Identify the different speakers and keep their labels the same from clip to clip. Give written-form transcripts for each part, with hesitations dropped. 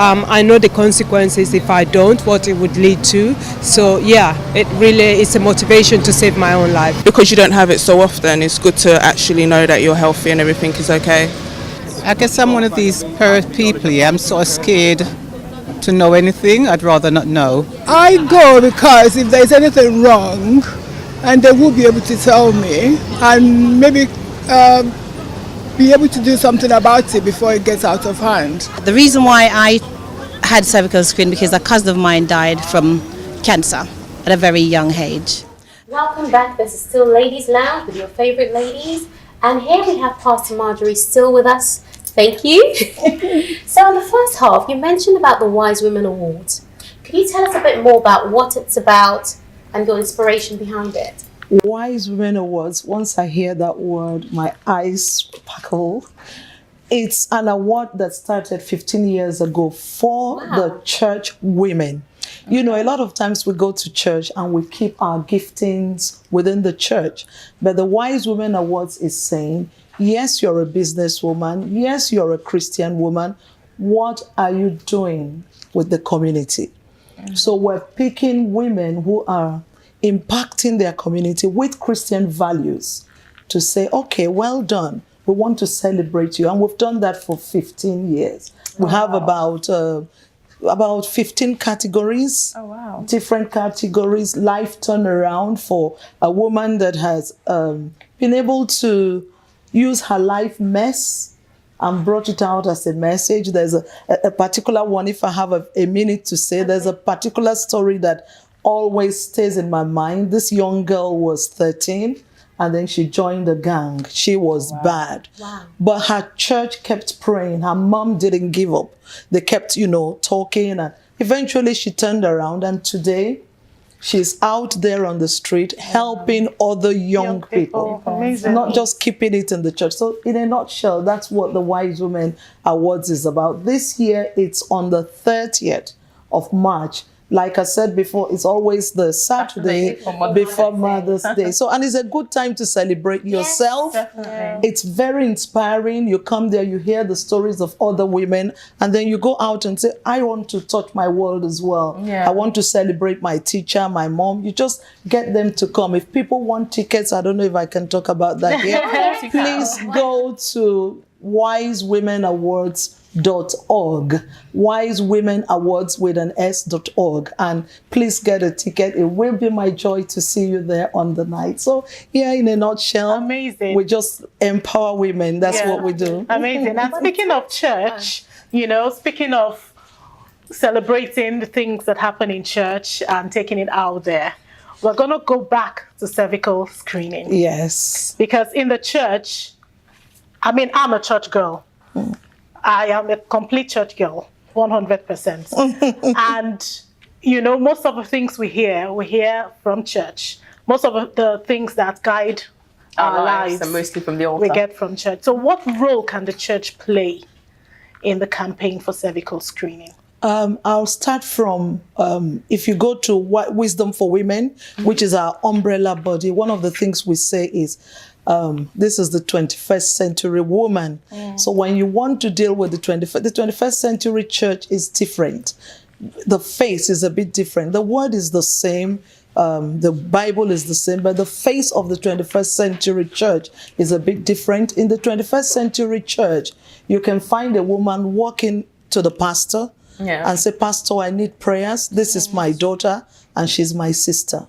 Speaker 1: I know the consequences if I don't, what it would lead to. So yeah, it really is a motivation to save my own life.
Speaker 2: Because you don't have it so often, it's good to actually know that you're healthy and everything is okay.
Speaker 3: I guess I'm one of these people, yeah, I'm sort of scared to know anything. I'd rather not know.
Speaker 4: I go because if there's anything wrong, and they will be able to tell me, and maybe be able to do something about it before it gets out of hand.
Speaker 5: The reason why I had cervical screening because a cousin of mine died from cancer at a very young age.
Speaker 6: Welcome back. This is still Ladies Lounge with your favourite ladies. And here we have Pastor Marjorie still with us. Thank you. So in the first half, you mentioned about the Wise Women Awards. Could you tell us a bit more about what it's about and your inspiration behind it?
Speaker 7: Wise Women Awards, once I hear that word, my eyes sparkle. It's an award that started 15 years ago for the church women. You know, a lot of times we go to church and we keep our giftings within the church. But the Wise Women Awards is saying, yes, you're a businesswoman. Yes, you're a Christian woman. What are you doing with the community? So we're picking women who are impacting their community with Christian values to say, okay, well done. We want to celebrate you. And we've done that for 15 years. We have about 15 categories, different categories, life turnaround for a woman that has been able to use her life mess and brought it out as a message. There's a particular one, if I have a minute to say, there's a particular story that always stays in my mind. This young girl was 13 and then she joined a gang. She was bad. But her church kept praying. Her mom didn't give up. They kept, talking, and eventually she turned around, and today she's out there on the street helping other young people.
Speaker 8: Amazing.
Speaker 7: Not just keeping it in the church. So in a nutshell, that's what the Wise Women Awards is about. This year, it's on the 30th of March. Like I said before, it's always the Saturday before Mother's Day. So, and it's a good time to celebrate yourself. It's very inspiring. You come there, you hear the stories of other women, and then you go out and say, I want to touch my world as well. I want to celebrate my teacher, my mom. You just get them to come. If people want tickets, I don't know if I can talk about that here. Please go to wisewomenawards.org, Wise Women Awards with an S.org, and please get a ticket. It will be my joy to see you there on the night. So yeah, in a nutshell,
Speaker 8: amazing.
Speaker 7: We just empower women. That's what we do.
Speaker 8: Amazing. And speaking of church, speaking of celebrating the things that happen in church and taking it out there, we're going to go back to cervical screening.
Speaker 7: Yes.
Speaker 8: Because in the church, I'm a church girl. I am a complete church girl, 100%. And, most of the things we hear from church. Most of the things that guide our lives
Speaker 9: are mostly from the altar.
Speaker 8: We get from church. So what role can the church play in the campaign for cervical screening?
Speaker 7: I'll start from, if you go to Wisdom for Women, which is our umbrella body, one of the things we say is, this is the 21st century woman. So when you want to deal with the 21st century church is different. The face is a bit different. The word is the same. The Bible is the same, but the face of the 21st century church is a bit different. In the 21st century church, you can find a woman walking to the pastor and say, Pastor, I need prayers. This is my daughter and she's my sister.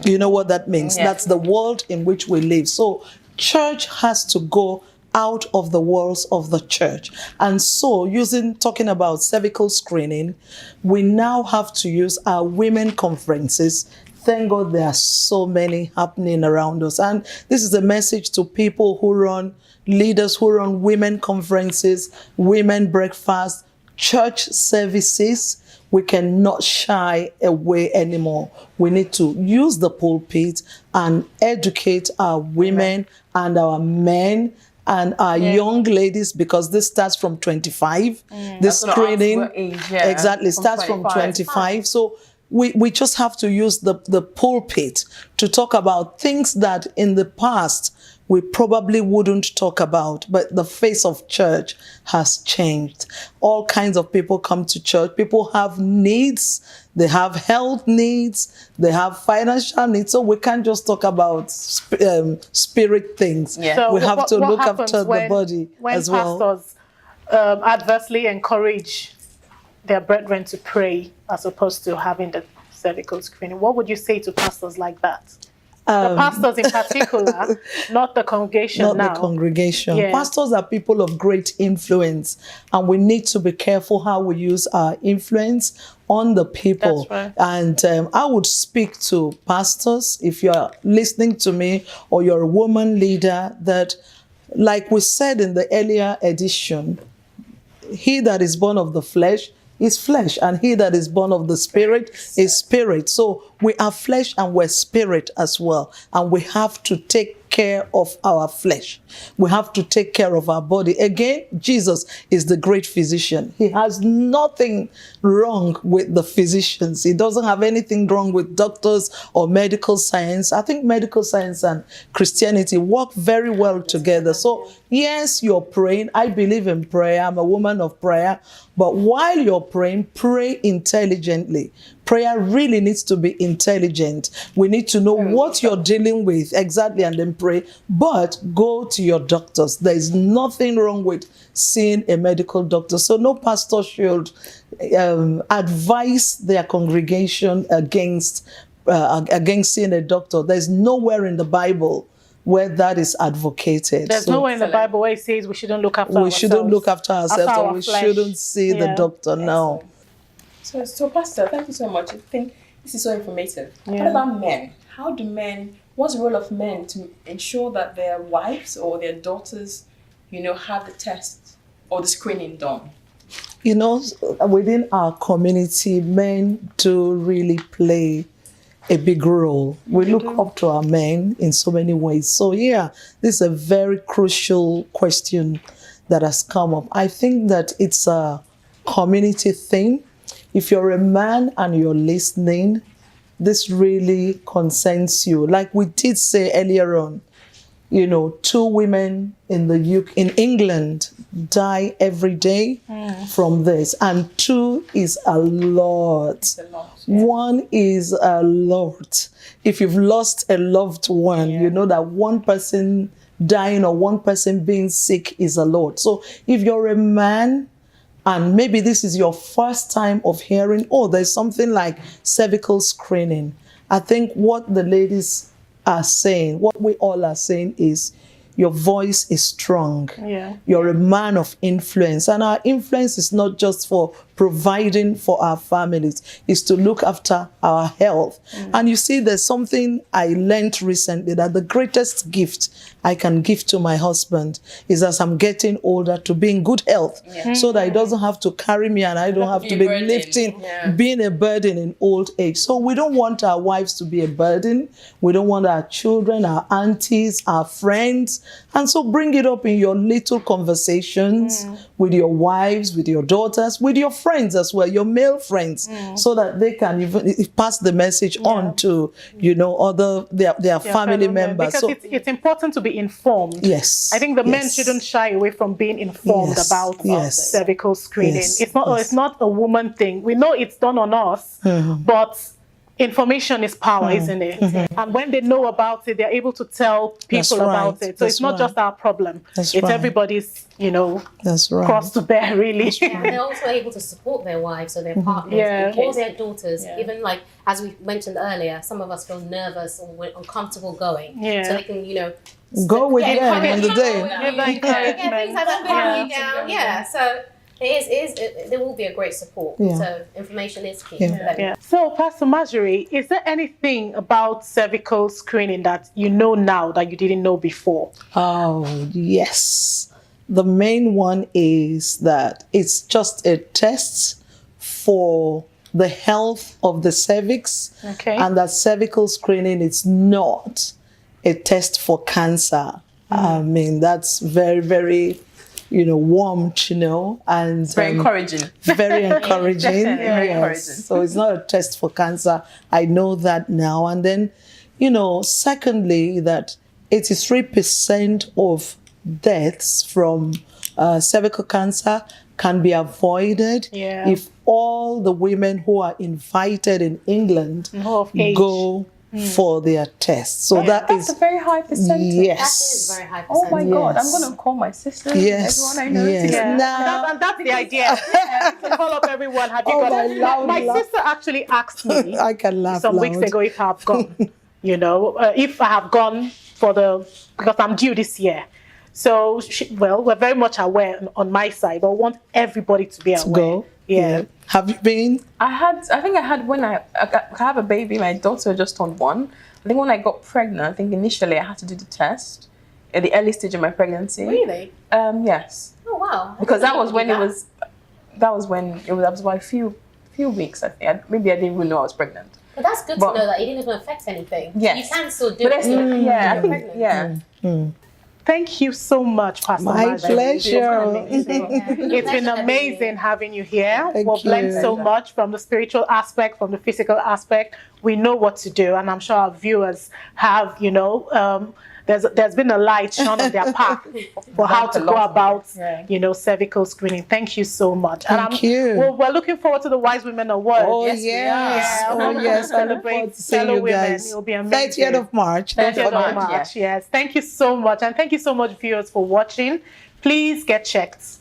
Speaker 7: You know what that means? That's the world in which we live. So church has to go out of the walls of the church. And so talking about cervical screening, we now have to use our women conferences. Thank God there are so many happening around us. And this is a message to people who run, leaders who run women conferences, women breakfast, church services. We cannot shy away anymore. We need to use the pulpit and educate our women and our men and our young ladies, because this starts from 25. This screening exactly starts from 25. So we just have to use the pulpit to talk about things that in the past we probably wouldn't talk about, but the face of church has changed. All kinds of people come to church. People have needs. They have health needs. They have financial needs. So we can't just talk about spirit things.
Speaker 8: Yeah. So
Speaker 7: we have to look
Speaker 8: happens
Speaker 7: after the body as well.
Speaker 8: When pastors adversely encourage their brethren to pray as opposed to having the cervical screening, what would you say to pastors like that? The pastors in particular, not the congregation
Speaker 7: not
Speaker 8: now.
Speaker 7: the congregation.
Speaker 8: Yeah.
Speaker 7: Pastors are people of great influence, and we need to be careful how we use our influence on the people.
Speaker 8: That's right.
Speaker 7: And I would speak to pastors, if you're listening to me, or you're a woman leader, that, like we said in the earlier edition, he that is born of the flesh is flesh, and he that is born of the spirit is spirit. So we are flesh and we're spirit as well, and we have to take care of our flesh. We have to take care of our body. Again, Jesus is the great physician. He has nothing wrong with the physicians. He doesn't have anything wrong with doctors or medical science. I think medical science and Christianity work very well together. So yes, you're praying. I believe in prayer. I'm a woman of prayer. But while you're praying, pray intelligently. Prayer really needs to be intelligent. We need to know what you're dealing with exactly, and then pray. But go to your doctors. There is nothing wrong with seeing a medical doctor. So no pastor should advise their congregation against seeing a doctor. There's nowhere in the Bible where that is advocated.
Speaker 8: There's nowhere in the Bible where it says we shouldn't look after ourselves.
Speaker 7: We shouldn't look after ourselves,
Speaker 8: After
Speaker 7: or
Speaker 8: our
Speaker 7: we
Speaker 8: flesh.
Speaker 7: shouldn't see the doctor. No.
Speaker 9: So Pastor, thank you so much. I think this is so informative.
Speaker 8: Yeah.
Speaker 9: What about men? What's the role of men to ensure that their wives or their daughters, have the test or the screening done?
Speaker 7: Within our community, men do really play a big role. We look up to our men in so many ways. So yeah, this is a very crucial question that has come up. I think that it's a community thing. If you're a man and you're listening, this really concerns you. Like we did say earlier on, 2 women in England die every day from this, and 2 is a lot.
Speaker 9: It's a lot. Yeah.
Speaker 7: 1 is a lot. If you've lost a loved one, you know that 1 person dying or 1 person being sick is a lot. So if you're a man, and maybe this is your first time of hearing, there's something like cervical screening, I think what the ladies are saying, what we all are saying is, your voice is strong.
Speaker 8: Yeah.
Speaker 7: You're a man of influence. And our influence is not just for providing for our families, it's to look after our health. And you see, there's something I learned recently, that the greatest gift I can give to my husband is, as I'm getting older, to be in good health, so that he doesn't have to carry me and I don't have to be lifting, being a burden in old age. So we don't want our wives to be a burden. We don't want our children, our aunties, our friends. And so bring it up in your little conversations with your wives, with your daughters, with your friends as well, your male friends, so that they can even pass the message on to, other their family members.
Speaker 8: Because
Speaker 7: so
Speaker 8: it's important to be informed.
Speaker 7: Yes.
Speaker 8: I think the men shouldn't shy away from being informed about cervical screening. It's not a woman thing. We know it's done on us, but information is power, isn't it? And when they know about it, they're able to tell people about it. So it's not just our problem. It's everybody's, cross to bear, really.
Speaker 6: And they're also able to support their wives or their partners or their daughters. Even like, as we mentioned earlier, some of us feel nervous or we're uncomfortable going. So they can,
Speaker 7: go with them in the day.
Speaker 6: Things like that, down. So there will be a great support. So information is key.
Speaker 8: So, Pastor Marjorie, is there anything about cervical screening that you know now that you didn't know before?
Speaker 7: Oh, yes. The main one is that it's just a test for the health of the cervix, and that cervical screening is not a test for cancer. I mean, that's very, very warm to know, and
Speaker 9: very encouraging.
Speaker 7: Very encouraging.
Speaker 9: Very encouraging.
Speaker 7: So it's not a test for cancer. I know that now. And then, secondly, that 83% of deaths from cervical cancer can be avoided if all the women who are invited in England go for their tests. So
Speaker 9: that's a very high percentage.
Speaker 7: Yes.
Speaker 6: That is a very high
Speaker 9: Oh
Speaker 6: percentage.
Speaker 9: my God, I'm going to call my sisters, everyone I know.
Speaker 7: Yes.
Speaker 8: And that's the idea. To call up everyone. Have you got my sister actually asked me
Speaker 7: I can laugh
Speaker 8: some
Speaker 7: loud.
Speaker 8: weeks ago if I have gone. If I have gone because I'm due this year. So, we're very much aware on my side, but want everybody to be aware.
Speaker 7: Go. Yeah. Have you been?
Speaker 9: I think I had when I have a baby, my daughter just turned 1. I think when I got pregnant, I think initially I had to do the test at the early stage of my pregnancy.
Speaker 6: Really?
Speaker 9: Yes.
Speaker 6: Oh wow.
Speaker 9: Because that was when it was about a few weeks, I think. Maybe I didn't even know I was pregnant.
Speaker 6: But that's good to know that it didn't even affect anything.
Speaker 9: Yes.
Speaker 6: You can still do it.
Speaker 8: Thank you so much, Pastor
Speaker 7: My
Speaker 8: Marj.
Speaker 7: pleasure.
Speaker 8: It's been amazing having you here. We've learned so much from the spiritual aspect, from the physical aspect. We know what to do, and I'm sure our viewers have, there's been a light shone on their path for how to go about, cervical screening. Thank you so much.
Speaker 7: Thank you.
Speaker 8: We're looking forward to the Wise Women Award.
Speaker 7: Oh, yes. Oh, yes.
Speaker 8: Celebrate fellow women. It will be amazing.
Speaker 7: 30th of March.
Speaker 8: 30th of March, yes. Thank you so much. And thank you so much, viewers, for watching. Please get checked.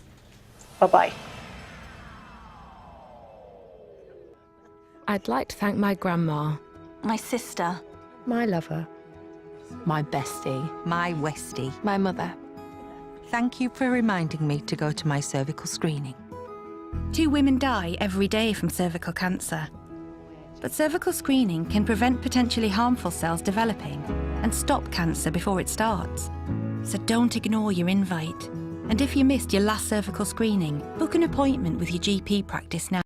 Speaker 8: Bye-bye.
Speaker 10: I'd like to thank my grandma,
Speaker 11: my sister,
Speaker 10: my lover,
Speaker 11: my bestie, my Westie,
Speaker 10: my mother.
Speaker 11: Thank you for reminding me to go to my cervical screening.
Speaker 12: 2 women die every day from cervical cancer. But cervical screening can prevent potentially harmful cells developing and stop cancer before it starts. So don't ignore your invite. And if you missed your last cervical screening, book an appointment with your GP practice now.